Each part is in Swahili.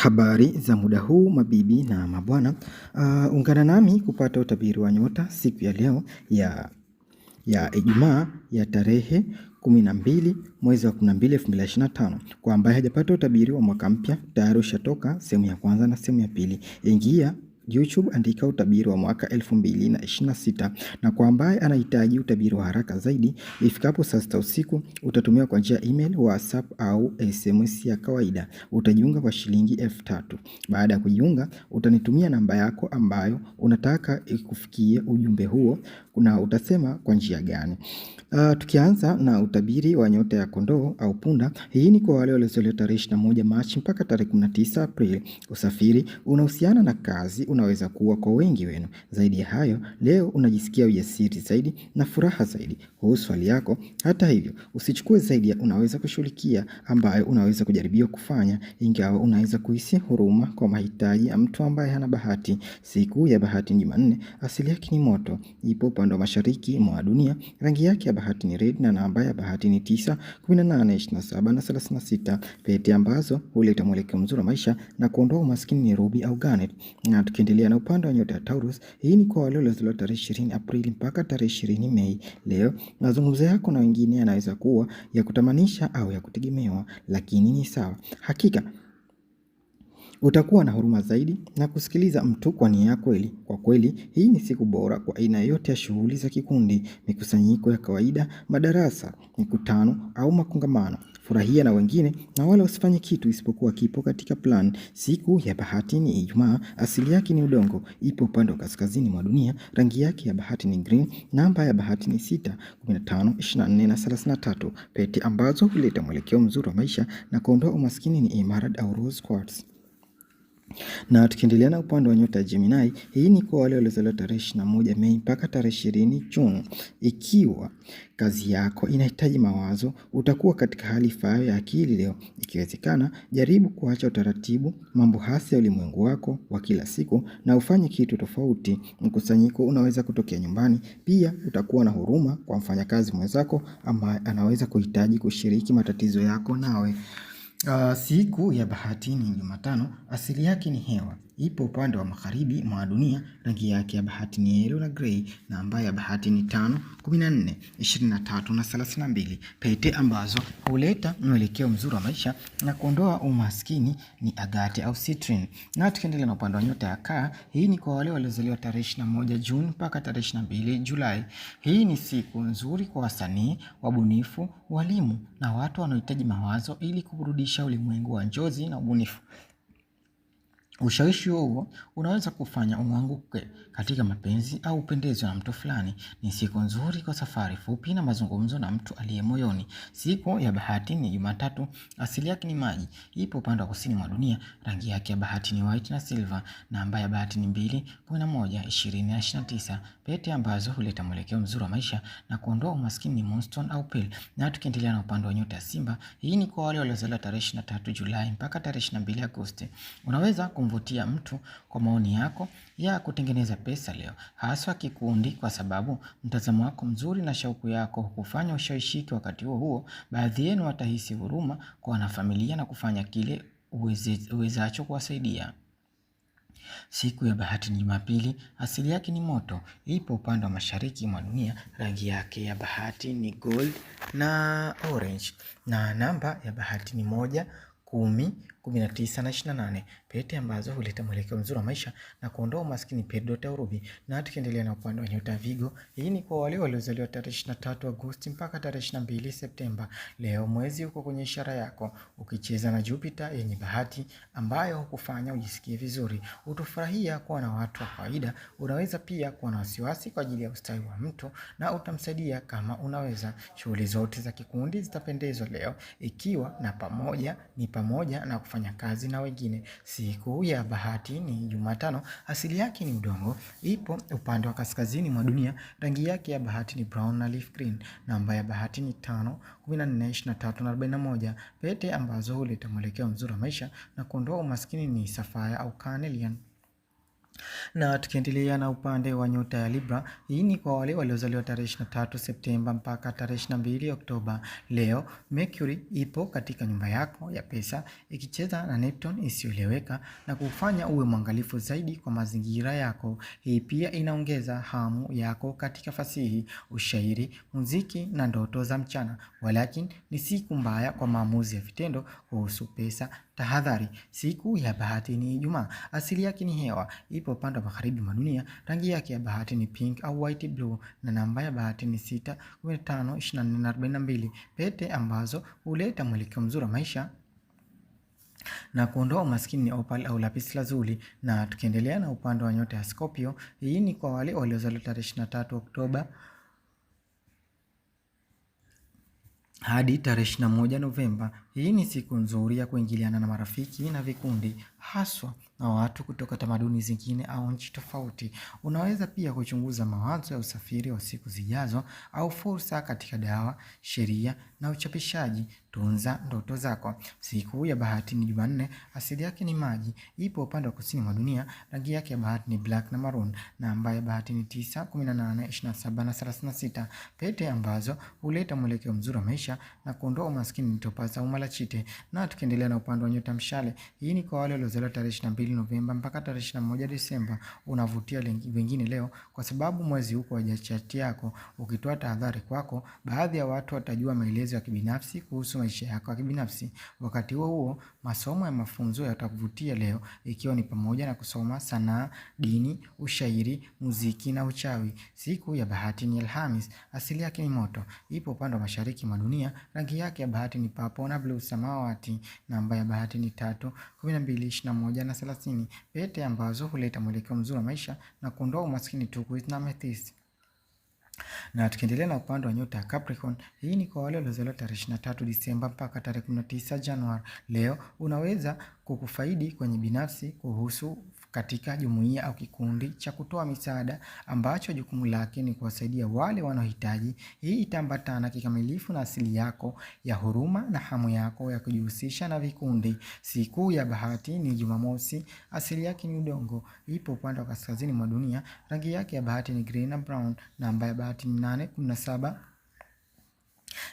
Habari za muda huu mabibi na mabwana. Ungana nami kupata utabiri wa nyota siku ya leo ya Ijumaa ya tarehe 12 mwezi wa 12 2025. Kwa ambaye hajapata utabiri wa mwaka mpya, tayari ushatoka sehemu ya kwanza na sehemu ya pili. Ingia YouTube, andika utabiri wa mwaka 2026, na kwa ambaye anahitaji utabiri wa haraka zaidi, ifikapo saa 6 usiku utatumia kwa njia email, WhatsApp au SMS ya kawaida. Utajiunga kwa shilingi 3000. Baada ya kujiunga, utanitumia namba yako ambayo unataka ikufikie ujumbe huo, kuna utasema kwa njia gani. Tukianza na utabiri wa nyota ya kondoo au punda. Hii ni kwa wale waliozaliwa tarehe 21 Machi mpaka tarehe 19 Aprili. Usafiri unahusiana na kazi unaweza kuwa kwa wengi wenu. Zaidi ya hayo, leo unajisikia ujasiri zaidi na furaha zaidi kuhusu hali yako. Hata hivyo, usichukue zaidi ya unaweza kushughulikia ambayo unaweza kujaribia kufanya, ingawa unaweza kuhisi huruma kwa mahitaji ya mtu ambaye hana bahati. Siku ya bahati ni Jumanne, asili yake ni moto, ipo upande wa mashariki mwa dunia. Rangi yake ya bahati ni red na namba ya bahati ni 9, 18, 27 na 36. Pete ambazo huleta mwelekeo mzuri wa maisha na kuondoa umaskini ni ruby au garnet. Na tukiendelea na upande wa nyota ya Taurus, hii ni kwa wale waliozaliwa tarehe 20 Aprili mpaka tarehe 20 Mei. Leo mazungumzo yako na wengine yanaweza kuwa ya kutamanisha au ya kutegemewa, lakini ni sawa. Hakika utakuwa na huruma zaidi na kusikiliza mtu kwa nia ya kweli. Kwa kweli, hii ni siku bora kwa aina yote ya shughuli za kikundi, mikusanyiko ya kawaida, madarasa, mikutano au makongamano. Furahia na wengine na wala usifanye kitu isipokuwa kipo katika plan. Siku ya bahati ni Ijumaa, asili yake ni udongo, ipo upande wa kaskazini mwa dunia. Rangi yake ya bahati ni green, namba ya bahati ni 6, 15, 24 na 33. Pete ambazo huleta mwelekeo mzuri wa maisha na kuondoa umaskini ni emerald au rose quartz. Na tukiendelea na upande wa nyota ya Gemini, hii ni kwa wale waliozaliwa tarehe 21 Mei mpaka tarehe 20 Juni. Ikiwa kazi yako inahitaji mawazo, utakuwa katika hali ifaayo ya akili leo. Ikiwezekana, jaribu kuacha utaratibu, mambo hasi ya ulimwengu wako wa kila siku na ufanye kitu tofauti. Mkusanyiko unaweza kutokea nyumbani. Pia utakuwa na huruma kwa mfanyakazi mwenzako ambaye anaweza kuhitaji kushiriki matatizo yako nawe. Siku ya bahati ni Jumatano, asili yake ni hewa, ipo upande wa magharibi mwa dunia. Rangi yake ya bahati ni yellow na grey, na namba ya bahati ni 5, 14, 23 na 32. Pete ambazo huleta mwelekeo mzuri wa maisha na kuondoa umaskini ni agate au citrine. Na tukiendelea na upande wa nyota ya Kaa, hii ni kwa wale waliozaliwa tarehe 21 Juni mpaka tarehe 22 Julai. Hii ni siku nzuri kwa wasanii, wabunifu, walimu na watu wanaohitaji mawazo ili kuburudisha ulimwengu wa njozi na ubunifu. Ushawishi huo unaweza kufanya uanguke katika mapenzi au upendezwe na mtu fulani. Ni siku nzuri kwa safari fupi na mazungumzo na mtu aliye moyoni. Siku ya bahati ni Jumatatu, asili yake ni maji, ipo upande wa kusini mwa dunia. Rangi yake ya bahati ni white na silver, namba ya bahati ni 2, 11, 20 na 29. Pete ambazo huleta mwelekeo mzuri wa maisha na kuondoa umaskini ni moonstone au pearl. Na tukiendelea na upande wa nyota ya Simba, hii ni kwa wale waliozaliwa tarehe 23 Julai mpaka tarehe 22 Agosti. Unaweza kumvutia mtu kwa maoni yako ya kutengeneza pesa leo, haswa kikundi, kwa sababu mtazamo wako mzuri na shauku yako hukufanya ushawishike. Wakati huo baadhi yenu watahisi huruma kwa wanafamilia na kufanya kile uwezacho kuwasaidia. Siku ya bahati ni Jumapili, asili yake ni moto, ipo upande wa mashariki mwa dunia. Rangi yake ya bahati ni gold na orange, na namba ya bahati ni 1, 10, 19 na 28. Pete ambazo huleta mwelekeo mzuri wa maisha na kuondoa umaskini peridot au ruby. Na tukiendelea na upande wa nyota Vigo, hii ni kwa wale waliozaliwa tarehe 23 Agosti mpaka tarehe 22 Septemba. Leo mwezi uko kwenye ishara yako, ukicheza na Jupiter yenye bahati ambayo hukufanya ujisikie vizuri. Utafurahia kuwa na watu wa kawaida. Unaweza pia kuwa na wasiwasi kwa ajili ya ustawi wa mtu na utamsaidia kama unaweza. Shughuli zote za kikundi zitapendezwa leo, ikiwa na pamoja na kufanya kazi na wengine. Siku ya bahati ni Jumatano, asili yake ni udongo, ipo upande wa kaskazini mwa dunia. Rangi yake ya bahati ni brown na leaf green, namba ya bahati ni 5, 14, 23 na 41. Pete ambazo huleta mwelekeo mzuri wa maisha na kuondoa umaskini ni sapphire au carnelian. Na tukiendelea na upande wa nyota ya Libra, hii ni kwa wale waliozaliwa tarehe 23 Septemba mpaka tarehe 22 Oktoba. Leo Mercury ipo katika nyumba yako ya pesa ikicheza na Neptune isiyoeleweka na kufanya uwe mwangalifu zaidi kwa mazingira yako. Hii pia inaongeza hamu yako katika fasihi, ushairi, muziki na ndoto za mchana. Walakini ni siku mbaya kwa maamuzi ya vitendo kuhusu pesa. Tahadhari, siku ya bahati ni Ijumaa. Asili yake ni hewa, ipo upande wa magharibi mwa dunia. Rangi yake ya bahati ni pink au white blue, na namba ya bahati ni 6, 15, 24 na 42. Pete ambazo huleta mwelekeo mzuri wa maisha na kuondoa umaskini ni opal au lapis lazuli. Na tukiendelea na upande wa nyota ya Scorpio, hii ni kwa wale waliozaliwa tarehe 23 Oktoba hadi tarehe 21 Novemba. Hii ni siku nzuri ya kuingiliana na marafiki na vikundi, haswa na watu kutoka tamaduni zingine au nchi tofauti. Unaweza pia kuchunguza mawazo ya usafiri wa siku zijazo au fursa katika dawa, sheria na uchapishaji. Tunza ndoto zako. Siku ya bahati ni Jumanne. Asili yake ni maji. Ipo upande wa kusini mwa dunia. Rangi yake ya bahati ni black na maroon. Namba ya bahati ni 9, 18, 27 na 36. Pete ambazo huleta mwelekeo mzuri wa maisha na kuondoa umaskini ni topaz au malachite. Na tukiendelea na upande wa nyota mshale, hii ni kwa wale waliozaliwa tarehe 22 Novemba mpaka tarehe 21 Disemba. Unavutia wengine leo kwa sababu mwezi uko kwenye chati yako. Ukitoa tahadhari kwako, baadhi ya watu watajua maelezo ya kibinafsi kuhusu maisha yako ya kibinafsi. Wakati huo masomo ya mafunzo yatakuvutia leo, ikiwa ni pamoja na kusoma sanaa, dini, ushairi, muziki na uchawi. Siku ya bahati ni Alhamis. Asili yake ni moto. Ipo upande wa mashariki mwa dunia. Rangi yake ya bahati ni purple na blue samawati. Namba ya bahati ni 3, 12, 21 na 30. Pete ambazo huleta mwelekeo mzuri wa maisha na kuondoa umaskini turquoise na amethyst. Na tukiendelea na upande wa nyota ya Capricorn, hii ni kwa wale waliozaliwa tarehe 23 Disemba mpaka tarehe 19 Januari. Leo unaweza kukufaidi kwenye binafsi kuhusu katika jumuiya au kikundi cha kutoa misaada ambacho jukumu lake ni kuwasaidia wale wanaohitaji. Hii itaambatana kikamilifu na asili yako ya huruma na hamu yako ya kujihusisha na vikundi. Siku ya bahati ni Jumamosi. Asili yake ni udongo. Ipo upande wa kaskazini mwa dunia. Rangi yake ya bahati ni green na brown. Namba ya bahati ni 8, 17,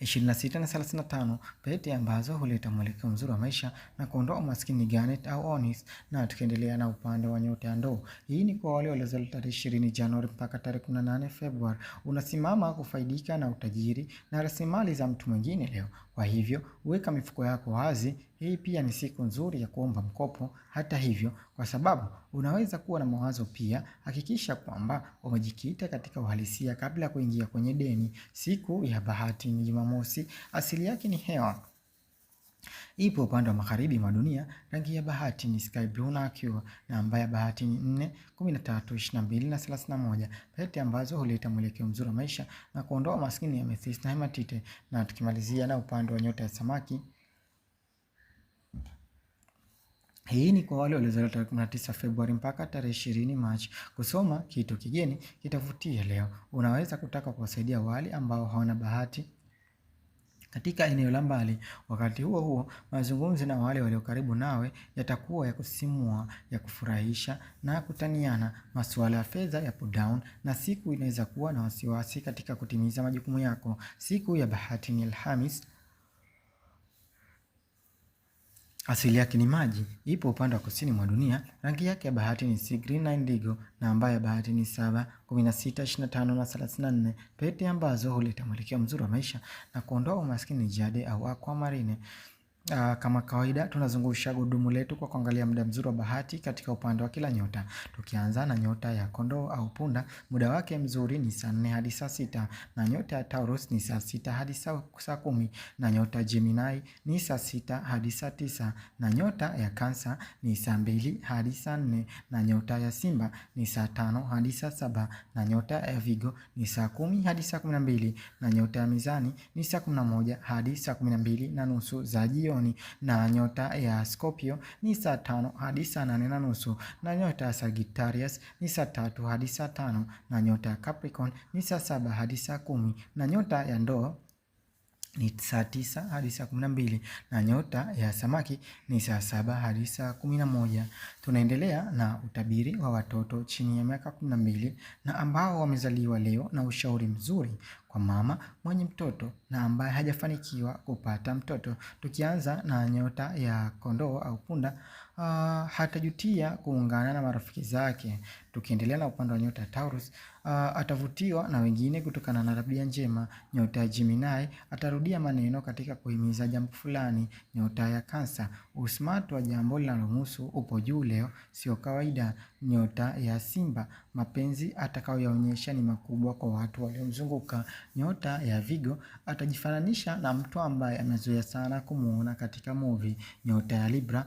26 na 35. Pete ambazo huleta mwelekeo mzuri wa maisha na kuondoa umaskini garnet au onyx. Na tukiendelea na upande wa nyota ya ndoo, hii ni kwa wale waliozaliwa tarehe 20 Januari mpaka tarehe 18 Februari. Unasimama kufaidika na utajiri na rasilimali za mtu mwingine leo. Kwa hivyo, weka mifuko yako wazi. Hii pia ni siku nzuri ya kuomba mkopo. Hata hivyo, kwa sababu unaweza kuwa na mawazo pia, hakikisha kwamba umejikita katika uhalisia kabla ya kuingia kwenye deni. Siku ya bahati ni Jumamosi. Asili yake ni hewa. Ipo upande wa magharibi mwa dunia. Rangi ya bahati ni sky blue na aqua. Namba ya bahati ni 4, 13, 22 na 31. Pete ambazo huleta mwelekeo mzuri wa maisha na kuondoa maskini ya amethyst na hematite. Na tukimalizia na upande wa nyota ya samaki, hii ni kwa wale waliozaliwa tarehe 19 Februari mpaka tarehe 20 Machi. Kusoma kitu kigeni kitavutia leo. Unaweza kutaka kuwasaidia wale ambao hawana bahati katika eneo la mbali. Wakati huo huo, mazungumzo na wale walio karibu nawe yatakuwa ya kusisimua, ya kufurahisha na kutaniana. Masuala ya fedha yapo down na siku inaweza kuwa na wasiwasi katika kutimiza majukumu yako. Siku ya bahati ni Alhamis. Asili yake ni maji. Ipo upande wa kusini mwa dunia. Rangi yake ya bahati ni sea green na indigo. Namba ya bahati ni 7, 16, 25 na 34. Pete ambazo huleta mwelekeo mzuri wa maisha na kuondoa umaskini jade au aquamarine. Kama kawaida tunazungusha gurudumu letu kwa kuangalia muda mzuri wa bahati katika upande wa kila nyota. Tukianza na nyota ya kondoo au punda, muda wake mzuri ni saa 4 hadi saa 6, na nyota ya Taurus ni saa 6 hadi saa 10, na nyota ya Gemini ni saa 6 hadi saa 9, na nyota ya Cancer ni saa 2 hadi saa 4, na nyota ya Simba ni saa 5 hadi saa 7, na nyota ya Virgo ni saa 10 hadi saa 12, na nyota ya Mizani ni saa 11 hadi saa 12 na nusu za jioni, na nyota ya Scorpio ni saa 5 hadi saa 8 na nusu, na nyota ya Sagittarius ni saa 3 hadi saa 5, na nyota ya Capricorn ni saa 7 hadi saa 10, na nyota ya Ndoo ni saa 9 hadi saa 12 na nyota ya samaki ni saa 7 hadi saa 11. Tunaendelea na utabiri wa watoto chini ya miaka 12 na ambao wamezaliwa leo, na ushauri mzuri kwa mama mwenye mtoto na ambaye hajafanikiwa kupata mtoto. Tukianza na nyota ya kondoo au punda, hatajutia kuungana na marafiki zake. Tukiendelea na upande wa nyota ya Taurus, atavutiwa na wengine kutokana na tabia njema. Nyota ya Gemini, atarudia maneno katika kuhimiza jambo fulani. Nyota ya Cancer, usmart wa jambo linalomhusu upo juu leo, sio kawaida. Nyota ya Simba, mapenzi atakayoyaonyesha ni makubwa kwa watu waliomzunguka. Nyota ya Virgo, atajifananisha na mtu ambaye amezoea sana kumuona katika movie. Nyota ya Libra,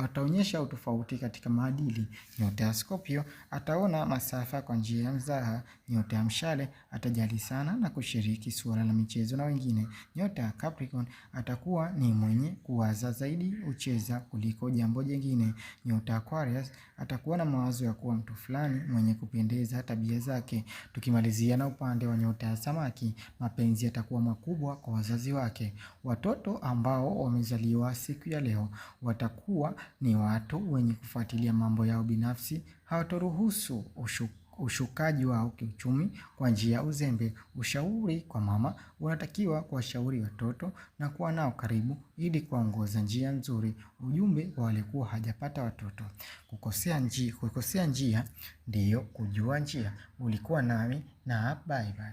ataonyesha utofauti katika maadili. Nyota ya Scorpio, ataona masafa kwa njia ya mzaha. Nyota ya Mshale, atajali sana na kushiriki suala la michezo na wengine. Nyota ya Capricorn, atakuwa ni mwenye kuwaza zaidi ucheza kuliko jambo jingine. Nyota ya Aquarius, atakuwa na mawazo ya kuwa mtu fulani mwenye kupendeza tabia zake. Tukimalizia na upande wa nyota ya Samaki, mapenzi yatakuwa makubwa kwa wazazi wake. Watoto ambao wamezaliwa siku ya leo watakuwa ni watu wenye kufuatilia mambo yao binafsi, hawatoruhusu ushukaji wao kiuchumi kwa njia ya uzembe. Ushauri kwa mama, unatakiwa kuwashauri watoto na kuwa nao karibu ili kuongoza njia nzuri. Ujumbe kwa walikuwa hajapata watoto: kukosea njia ndiyo kujua njia. Ulikuwa nami na bye bye.